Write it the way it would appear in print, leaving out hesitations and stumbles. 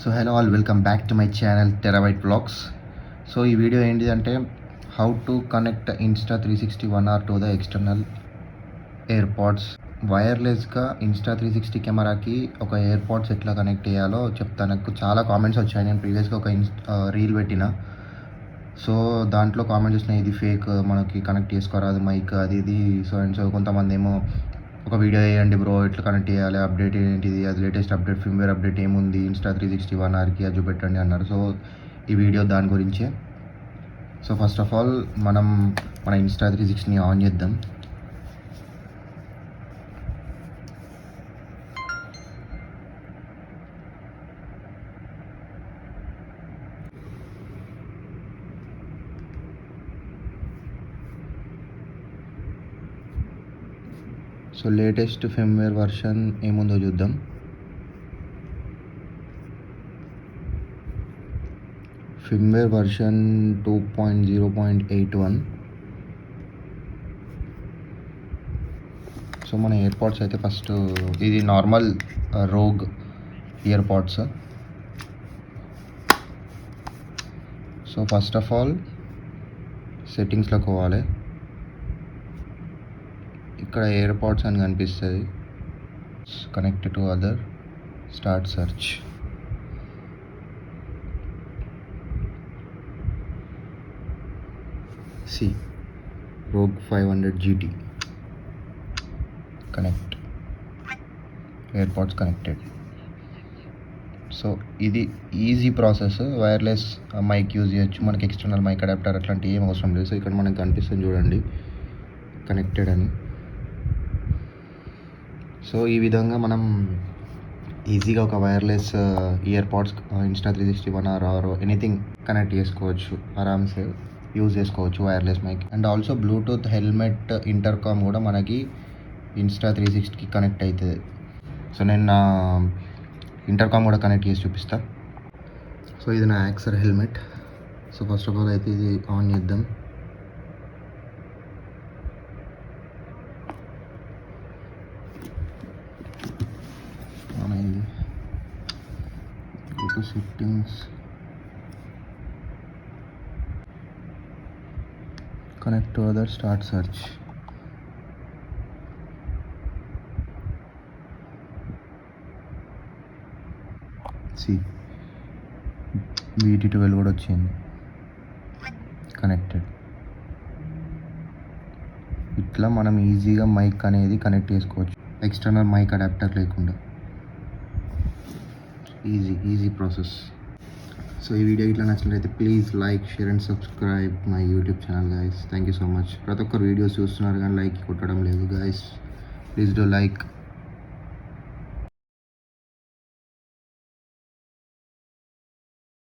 So hello all, welcome back to my channel terabyte blogs. So ఈ video ఏంటిదంటే how to connect Insta360 to the external AirPods. వైర్లెస్గా Insta360 కెమెరాకి ఒక AirPods ఎట్లా connect చేయాలో చెప్తాను. నాకు చాలా కామెంట్స్ వచ్చాయి. నేను ప్రీవియస్గా ఒక రీల్ పెట్టిన, సో దాంట్లో కామెంట్స్ వచ్చినాయి, ఇది ఫేక్, మనకి కనెక్ట్ చేసుకోరాదు మైక్, అది ఇది. సో అండ్ సో కొంతమంది ఏమో ఒక వీడియో వేయండి బ్రో, ఎట్లా కనెక్ట్ చేయాలి, అప్డేట్ ఏంటిది, అది లేటెస్ట్ అప్డేట్, ఫిమ్వేర్ అప్డేట్ ఏముంది Insta360 అది చూపెట్టండి అన్నారు. సో ఈ వీడియో దాని గురించే. సో ఫస్ట్ ఆఫ్ ఆల్ మనం మన Insta360 ఆన్ చేద్దాం. సో లేటెస్ట్ ఫిమ్వేర్ వర్షన్ ఏముందో చూద్దాం. Firmware version 2.0.81. సో మన ఇయర్పాడ్స్ అయితే ఫస్ట్ ఇది normal Rogue earpods. So first of all సెట్టింగ్స్లోకి పోవాలి. ఇక్కడ ఇయర్పాడ్స్ అని కనిపిస్తుంది, connect to other, start search. C Rogue 500 GT connect, AirPods connected. So ఇది easy process. Wireless mic use చేయొచ్చు, మనకి ఎక్స్టర్నల్ మైక్ అడాప్టర్ అట్లాంటి ఏం అవసరం లేదు. సో ఇక్కడ మనకు కనిపిస్తుంది చూడండి, కనెక్టెడ్ అని. సో ఈ విధంగా మనం ఈజీగా ఒక wireless earpods Insta360 or anything connect చేసుకోవచ్చు, ఆరామ్సే యూజ్ చేసుకోవచ్చు wireless mic. And also bluetooth helmet intercom కూడా మనకి Insta360కి కనెక్ట్ అవుతుంది. సో నేను నా ఇంటర్కామ్ కూడా కనెక్ట్ చేసి చూపిస్తా. సో ఇది నా Axor helmet. So first of all అయితే ఇది ఆన్ చేద్దాం. Go to settings, connect to other, start search. See VT12 కూడా వచ్చింది, కనెక్టెడ్. ఇట్లా మనం ఈజీగా మైక్ అనేది కనెక్ట్ చేసుకోవచ్చు, ఎక్స్టర్నల్ మైక్ అడాప్టర్ లేకుండా. Easy process. సో ఈ వీడియో ఇట్లా నచ్చినట్లయితే please like, share and subscribe my YouTube channel guys. Thank you so much. ప్రతి ఒక్కరు వీడియోస్ చూస్తున్నారు కానీ లైక్ కొట్టడం లేదు గైస్. Please do like.